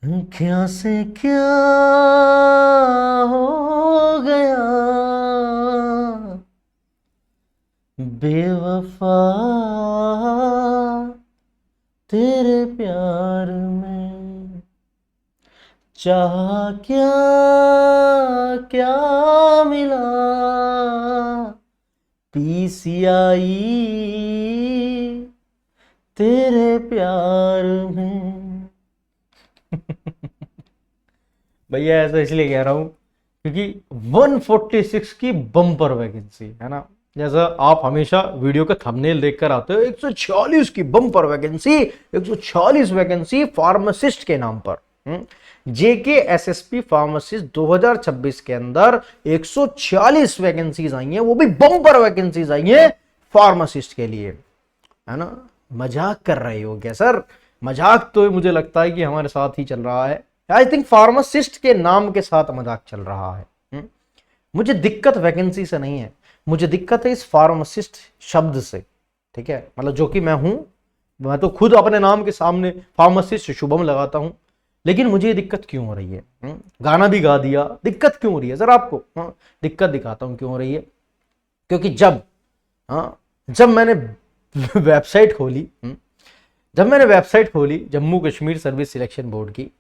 क्या से क्या हो गया बेवफा तेरे प्यार में, चाहा क्या क्या मिला पीसियाई तेरे प्यार में। भैया ऐसा इसलिए कह रहा हूं क्योंकि 146 की बम्पर वैकेंसी है ना। जैसा आप हमेशा वीडियो का थंबनेल देखकर आते हो, 146 की बम्पर वैकेंसी, 146 वैकेंसी फार्मासिस्ट के नाम पर। जेके एसएसपी फार्मासिस्ट 2026 के अंदर 146 वैकेंसीज आई हैं, वो भी बम्पर वैकेंसीज आई हैं फार्मासिस्ट के लिए, है ना। मजाक कर रहे हो क्या सर? मजाक तो मुझे लगता है कि हमारे साथ ही चल रहा है। आई थिंक फार्मासिस्ट के नाम के साथ मजाक चल रहा है। मुझे दिक्कत वैकेंसी से नहीं है, मुझे दिक्कत है इस फार्मासिस्ट शब्द से, ठीक है। मतलब जो कि मैं हूं, मैं तो खुद अपने नाम के सामने फार्मासिस्ट शुभम लगाता हूं, लेकिन मुझे दिक्कत क्यों हो रही है? गाना भी गा दिया, दिक्कत क्यों हो रही है सर आपको? दिक्कत दिखाता हूं क्यों हो रही है। क्योंकि जब मैंने वेबसाइट खोली, Jammu Kashmir service selection board की,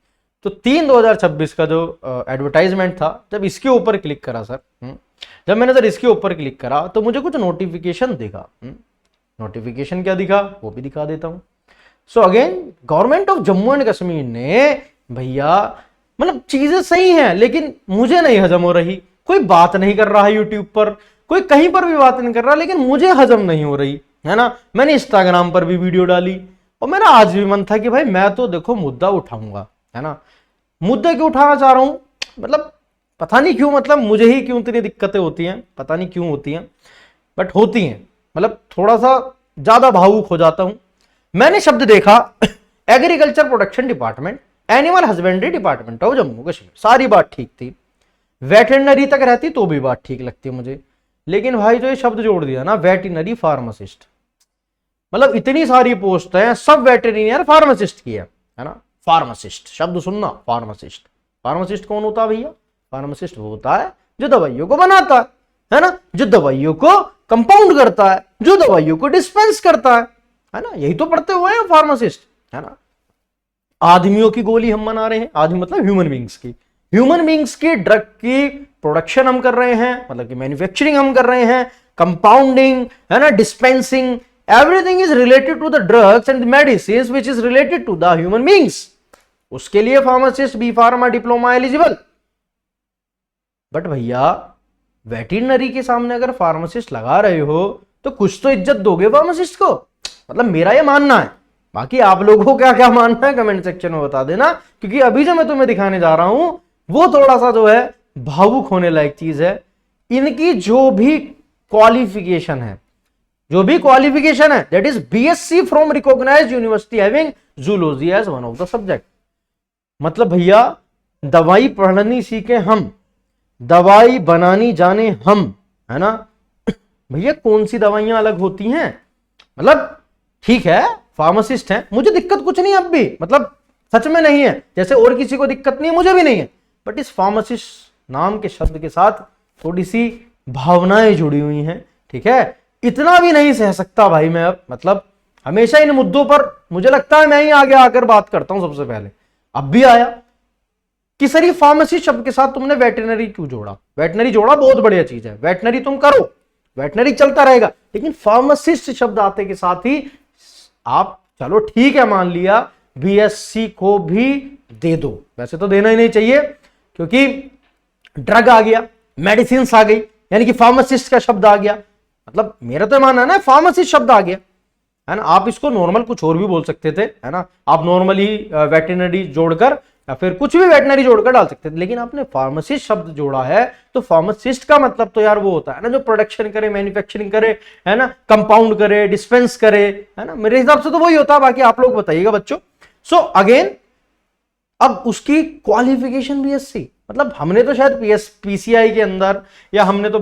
तो 3/2026 का जो एडवर्टाइजमेंट था, जब इसके ऊपर क्लिक करा सर, जब मैंने सर इसके ऊपर क्लिक करा तो मुझे कुछ नोटिफिकेशन दिखा। नोटिफिकेशन क्या दिखा वो भी दिखा देता हूं। So again government of Jammu and Kashmir ने, भैया मतलब चीजें सही हैं लेकिन मुझे नहीं हजम हो रही। कोई बात नहीं कर रहा है यूट्यूब पर, कोई कहीं पर भी बात नहीं कर रहा, लेकिन मुझे हजम नहीं हो रही, है ना। मैंने इंस्टाग्राम पर भी वीडियो डाली और मेरा आज भी मन था कि भाई मैं तो देखो मुद्दा उठाऊंगा, है ना। मुद्दे क्यों उठाना चाह रहा हूं, मतलब पता नहीं क्यों, मतलब मुझे ही क्यों इतनी दिक्कतें होती हैं, पता नहीं क्यों होती हैं, बट होती हैं। मतलब थोड़ा सा ज्यादा भावुक हो जाता हूं। मैंने शब्द देखा agriculture production department, animal husbandry department of Jammu Kashmir, सारी बात ठीक थी। वेटरनरी तक रहती तो भी बात ठीक लगती मुझे, लेकिन भाई जो ये शब्द जोड़ दिया ना, वेटरनरी फार्मासिस्ट, मतलब इतनी सारी पोस्ट है, सब वेटरनरी फार्मासिस्ट की है ना। फार्मासिस्ट शब्द सुनना, फार्मासिस्ट, फार्मासिस्ट कौन होता है भैया? फार्मासिस्ट वो होता है जो दवाइयों को बनाता है ना, जो दवाइयों को कंपाउंड करता है, जो दवाइयों को डिस्पेंस करता है ना। यही तो पढ़ते हुए हैं फार्मासिस्ट, है ना। आदमियों की गोली हम बना रहे हैं, आदमी मतलब ह्यूमन बींग्स की, ह्यूमन बींग्स की ड्रग की प्रोडक्शन हम कर रहे हैं, मतलब कि मैन्युफैक्चरिंग हम कर रहे हैं, कंपाउंडिंग, है ना, dispensing, everything is related to the drugs and medicine which is related to the human beings. उसके लिए pharmacist B pharma diploma eligible. But भैया वेटरनरी के सामने अगर फार्मासिस्ट लगा रहे हो तो कुछ तो इज्जत दोगे फार्मासिस्ट को, मतलब मेरा ये मानना है। बाकी आप लोगों को क्या क्या मानना है कमेंट सेक्शन में बता देना, क्योंकि अभी जो मैं तुम्हें दिखाने जा रहा हूं वो थोड़ा सा जो है भावुक होने लायक चीज है। इनकी जो भी क्वालिफिकेशन है, that is BSc from recognised university having zoology as one of the subject. मतलब भैया दवाई पढ़नी सीखे हम, दवाई बनानी जाने हम, है ना। भैया कौन सी दवाइयां अलग होती हैं? मतलब ठीक है फार्मासिस्ट है, मुझे दिक्कत कुछ नहीं अब भी, मतलब सच में नहीं है, जैसे और किसी को दिक्कत नहीं है मुझे भी नहीं है। बट इस फार्मासिस्ट नाम के शब्द के साथ थोड़ी सी भावनाएं जुड़ी हुई हैं, ठीक है। इतना भी नहीं सह सकता भाई मैं अब, मतलब हमेशा इन मुद्दों पर मुझे लगता है मैं ही आगे आकर बात करता हूं सबसे पहले। अब भी आया कि सर ये फार्मेसी शब्द के साथ तुमने वेटरनरी क्यों जोड़ा? वेटरनरी जोड़ा बहुत बढ़िया चीज है, वेटरनरी तुम करो, वेटरनरी चलता रहेगा, लेकिन फार्मासिस्ट शब्द आते के साथ ही आप चलो ठीक है मान लिया बीएससी को भी दे दो, वैसे तो देना ही नहीं चाहिए क्योंकि ड्रग आ गया, मेडिसिन आ गई, यानी कि फार्मासिस्ट का शब्द आ गया, मतलब मेरा तो मानना है ना फार्मासिस्ट शब्द आ गया, है ना। आप इसको नॉर्मल कुछ और भी बोल सकते थे, है ना, आप नॉर्मली वेटरनरी जोड़कर या फिर कुछ भी वेटनरी जोड़कर डाल सकते थे, लेकिन आपने फार्मासिस्ट शब्द जोड़ा है तो फार्मासिस्ट का मतलब तो यार वो होता है ना जो प्रोडक्शन करे, मैन्युफैक्चरिंग करे, है ना, कंपाउंड करे, डिस्पेंस करे, है ना। मेरे हिसाब से तो वही होता है, बाकी आप लोग बताइएगा बच्चों। सो अगेन अब उसकी क्वालिफिकेशन बीएससी, मतलब हमने तो शायद पीसीआई के अंदर या हमने तो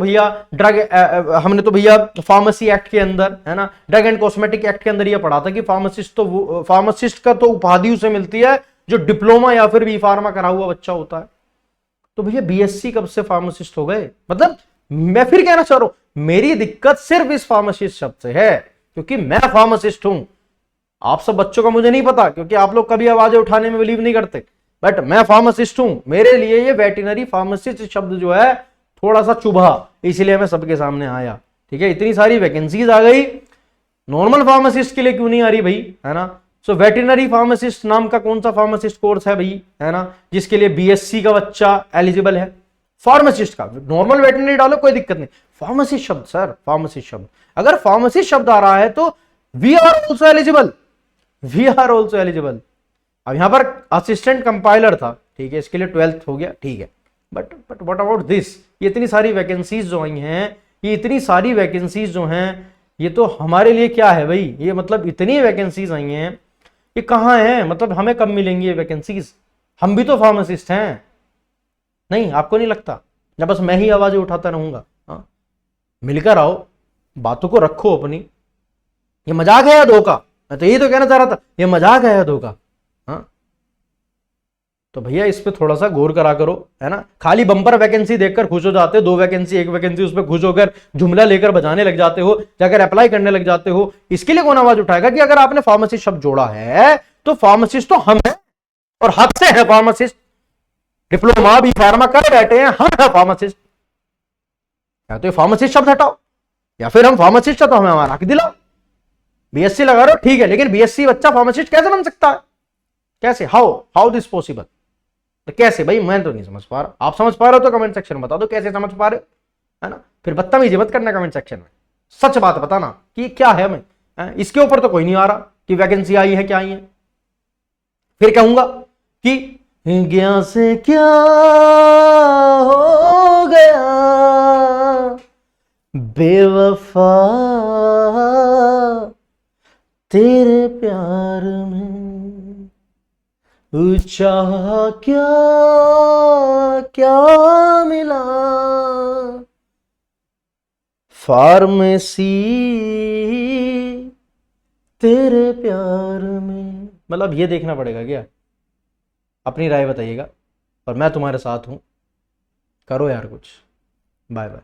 भैया फार्मेसी एक्ट के अंदर, है ना, ड्रग एंड कॉस्मेटिक एक्ट के अंदर ये पढ़ा था कि फार्मासिस्ट का तो उपाधि उसे मिलती है जो डिप्लोमा या फिर बी फार्मा करा हुआ बच्चा होता है। तो भैया बीएससी कब से फार्मासिस्ट हो गए? मतलब मैं फिर कहना चाह रहा हूं, मेरी दिक्कत सिर्फ इस फार्मासिस्ट शब्द से है, क्योंकि मैं फार्मासिस्ट हूं। आप सब बच्चों का मुझे नहीं पता, क्योंकि आप लोग कभी आवाजें उठाने में बिलीव नहीं करते, बट मैं फार्मासिस्ट हूं। मेरे लिए ये वेटरनरी फार्मासिस्ट शब्द जो है थोड़ा सा चुभा, इसलिए मैं सबके सामने आया। ठीक है, इतनी सारी वैकेंसीज आ गई, नॉर्मल फार्मासिस्ट के लिए क्यों नहीं आ रही भाई, है ना? सो वेटरनरी फार्मासिस्ट नाम का कौन सा फार्मासिस्ट कोर्स है भाई, है ना, जिसके लिए बीएससी का बच्चा एलिजिबल है? फार्मासिस्ट का, नॉर्मल वेटरनरी डालो कोई दिक्कत नहीं, फार्मासिस्ट शब्द सर, फार्मासिस्ट शब्द। अगर फार्मासिस्ट शब्द आ रहा है तो we are also eligible, we are also eligible. अब यहां पर असिस्टेंट कंपाइलर था, ठीक है, इसके लिए 12th हो गया, ठीक है, बट व्हाट अबाउट दिस? ये इतनी सारी वैकेंसीज जो आई हैं, ये इतनी सारी वैकेंसीज जो हैं, ये तो हमारे लिए क्या है भाई? ये मतलब इतनी वैकेंसीज आई हैं, ये कहाँ है? मतलब हमें कब मिलेंगी ये वैकेंसीज? हम भी तो फार्मासिस्ट हैं, नहीं आपको नहीं लगता? या बस मैं ही आवाजें उठाता रहूंगा? हाँ, मिलकर आओ, बातों को रखो अपनी। ये मजाक है या धोखा? मैं तो यही तो कहना चाह रहा था, ये मजाक है या धोखा? हाँ, तो भैया इस पे थोड़ा सा गौर करा करो, है ना? खाली बम्पर वैकेंसी देखकर खुश हो जाते हो, 2 वैकेंसी 1 वैकेंसी, उस पर खुश होकर जुमला लेकर बजाने लग जाते हो, जाकर अप्लाई करने लग जाते हो। इसके लिए कौन आवाज उठाएगा कि अगर आपने फार्मासिस्ट शब्द जोड़ा है तो फार्मासिस्ट तो हम हैं, और हद से है फार्मासिस्ट। डिप्लोमा भी फार्मा कर बैठे हैं, हम है फार्मासिस्ट। या तो फार्मासिस्ट शब्द हटाओ, या फिर हम फार्मासिस्ट है तो हमें हमारा हक दिलाओ। बीएससी लगा रहे हो ठीक है, लेकिन बीएससी बच्चा फार्मासिस्ट कैसे बन सकता है? कैसे? How this possible? तो कैसे भाई? मैं तो नहीं समझ पा रहा। आप समझ पा रहे हो तो कमेंट सेक्शन में बता दो कैसे समझ पा रहे हो, है ना? फिर बदतमीजी मत करना कमेंट सेक्शन में, सच बात बताना कि क्या है। मैं इसके ऊपर तो कोई नहीं आ रहा कि वैकेंसी आई है क्या आई है। फिर कहूंगा कि गया से क्या हो गया बेवफा तेरे प्यार में, चाह क्या क्या मिला फार्मेसी तेरे प्यार में। मतलब ये देखना पड़ेगा क्या? अपनी राय बताइएगा, और मैं तुम्हारे साथ हूं, करो यार कुछ। Bye bye.